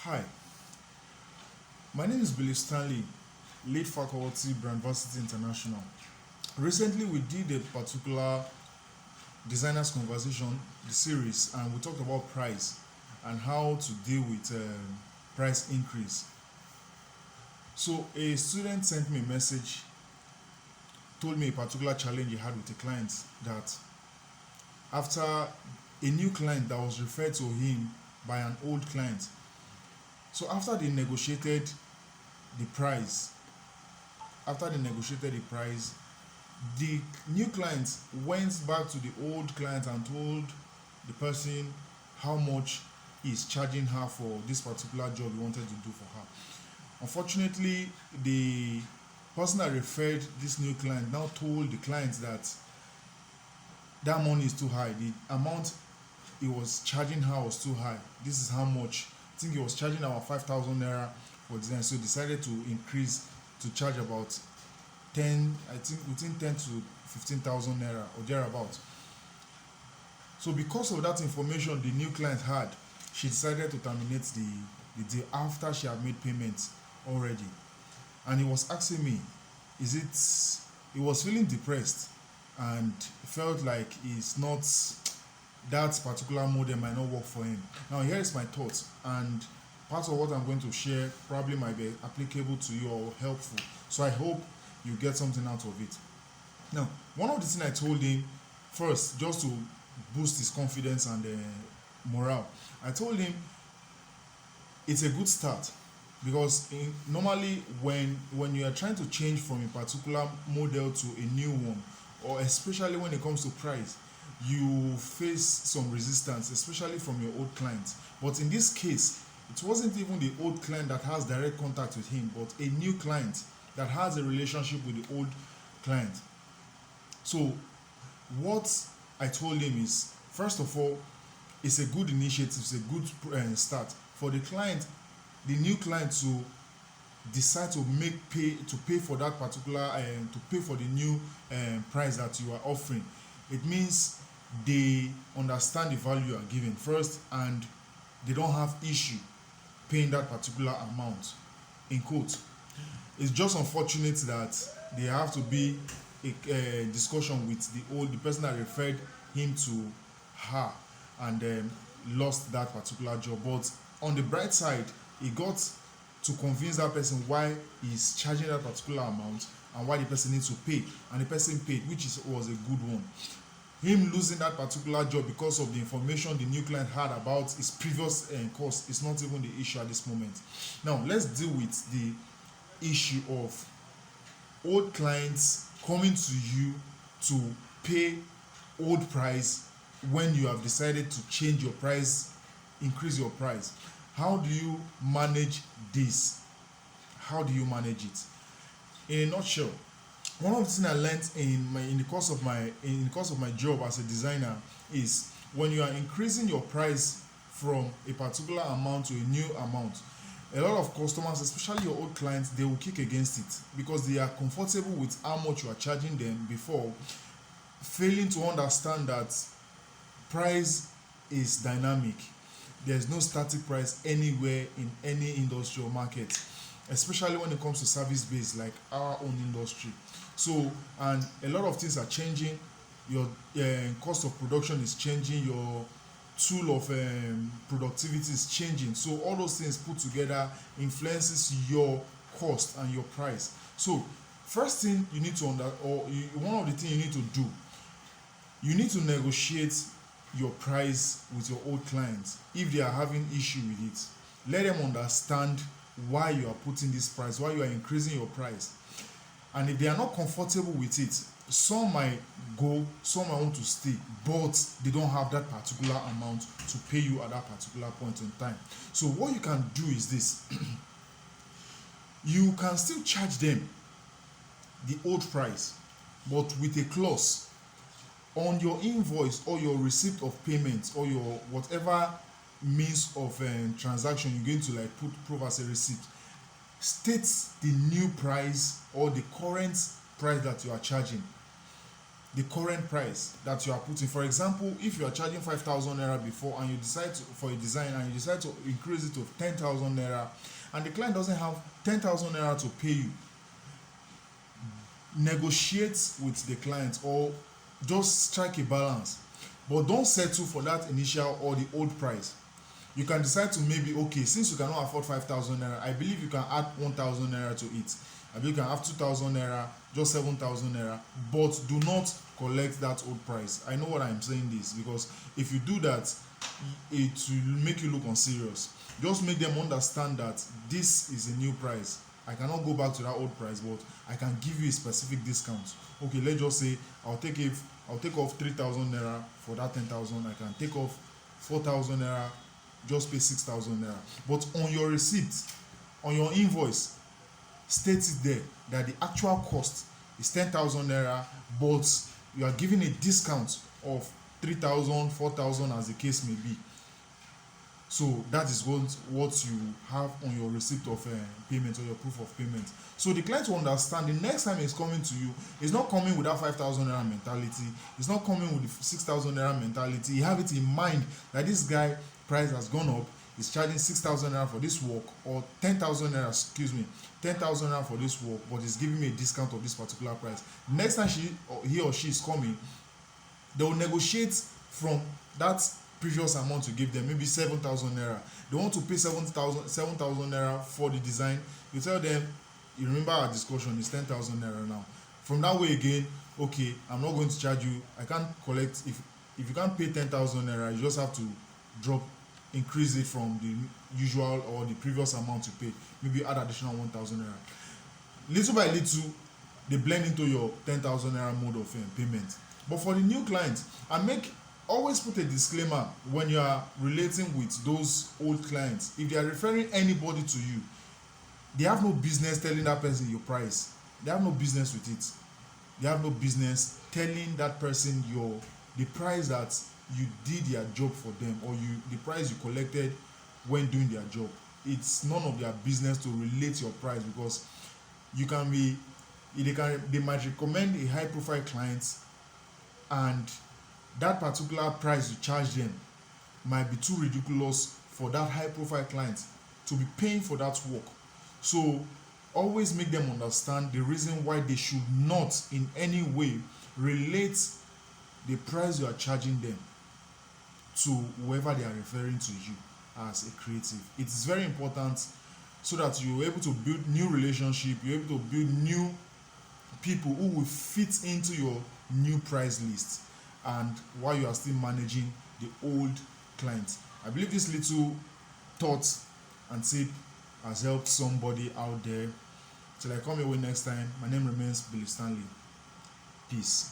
Hi, my name is Billy Stanley, lead faculty, Brandvarsity International. Recently, we did a particular designers conversation, the series, and we talked about price and how to deal with price increase. So, a student sent me a message, told me a particular challenge he had with a client that after a new client that was referred to him by an old client, so the price, after they negotiated the price, the new client went back to the old client and told the person how much he's charging her for this particular job he wanted to do for her. Unfortunately, the person that referred this new client now told the client that that money is too high. The amount he was charging her was too high. This is how much. I think he was charging about 5,000 naira for design, so he decided to increase to charge about 10, I think between 10 to 15,000 naira or thereabout. So because of that information the new client had, she decided to terminate the deal after she had made payment already. And he was asking me, is it, he was feeling depressed and felt like it's not, that particular model might not work for him. Now here is my thoughts, and part of what I'm going to share probably might be applicable to you or helpful. So I hope you get something out of it. Now, one of the things I told him first, just to boost his confidence and morale, I told him it's a good start because normally when you are trying to change from a particular model to a new one, or especially when it comes to price, you face some resistance, especially from your old clients. But in this case, it wasn't even the old client that has direct contact with him, but a new client that has a relationship with the old client. So what I told him is, first of all, it's a good initiative, it's a good start for the client, the new client, to decide to pay for that particular to pay for the new price that you are offering. It means they understand the value you are giving first, and they don't have issue paying that particular amount in quote. It's just unfortunate that there have to be a discussion with the person that referred him to her, and lost that particular job. But on the bright side, he got to convince that person why he's charging that particular amount and why the person needs to pay, and the person paid, which was a good one. Him losing that particular job because of the information the new client had about his previous course is not even the issue at this moment. Now let's deal with the issue of old clients coming to you to pay old price when you have decided to change your price, increase your price. How do you manage this? How do you manage it? In a nutshell, one of the things I learned in the course of my job as a designer is, when you are increasing your price from a particular amount to a new amount, a lot of customers, especially your old clients, they will kick against it because they are comfortable with how much you are charging them before, failing to understand that price is dynamic. There's no static price anywhere in any industrial market, especially when it comes to service based like our own industry. So, and a lot of things are changing. Your cost of production is changing, your tool of productivity is changing. So all those things put together influences your cost and your price. So first thing you need to one of the things you need to do, you need to negotiate your price with your old clients. If they are having issue with it, let them understand why you are putting this price, why you are increasing your price. And if they are not comfortable with it, some might go, some might want to stay, but they don't have that particular amount to pay you at that particular point in time. So what you can do is this: you can still charge them the old price, but with a clause on your invoice or your receipt of payment or your whatever means of transaction you're going to like prove as a receipt, states the new price or the current price that you are charging. the current price that you are putting. For example, if you are charging 5,000 naira before and you decide to, for a design, and you decide to increase it to 10,000 naira, and the client doesn't have 10,000 naira to pay you, negotiate with the client or just strike a balance, but don't settle for that initial or the old price. You can decide to maybe, okay, since you cannot afford 5,000 naira, I believe you can add 1,000 naira to it. I believe you can have 2,000 naira, just 7,000 naira, but do not collect that old price. I know what I'm saying this, because if you do that, it will make you look unserious. Just make them understand that this is a new price. I cannot go back to that old price, but I can give you a specific discount. Okay, let's just say I'll take off 3,000 naira for that 10,000. I can take off 4,000 naira, just pay 6,000 naira. But on your receipt, on your invoice, state it there that the actual cost is 10,000 naira, but you are giving a discount of 3,000, 4,000, as the case may be. So that is what you have on your receipt of payment, or your proof of payment. So the client will understand the next time he's coming to you, he's not coming with that 5,000 naira mentality. He's not coming with the 6,000 naira mentality. He have it in mind that this guy price has gone up. He's charging 6,000 naira for this work, or 10,000 naira, 10,000 naira for this work, but he's giving me a discount of this particular price. Next time he or she is coming, they will negotiate from that previous amount to give them, maybe 7,000 naira. They want to pay 7,000 naira for the design. You tell them, you remember our discussion is 10,000 naira now. From that way again, okay, I'm not going to charge you. I can't collect, if you can't pay 10,000 naira, you just have to increase it from the usual or the previous amount you pay. Maybe add additional 1,000 naira. Little by little, they blend into your 10,000 naira mode of payment. But for the new clients, always put a disclaimer when you are relating with those old clients. If they are referring anybody to you, they have no business telling that person your price. They have no business with it. They have no business telling that person the price that you did their job for them, or the price you collected when doing their job. It's none of their business to relate your price, because they might recommend a high profile client, and that particular price you charge them might be too ridiculous for that high profile client to be paying for that work. So always make them understand the reason why they should not in any way relate the price you are charging them to whoever they are referring to you as a creative. It is very important, so that you're able to build new relationship, you're able to build new people who will fit into your new price list, and while you are still managing the old clients. I believe this little thought and tip has helped somebody out there. Till I come your way next time, my name remains Billy Stanley. Peace.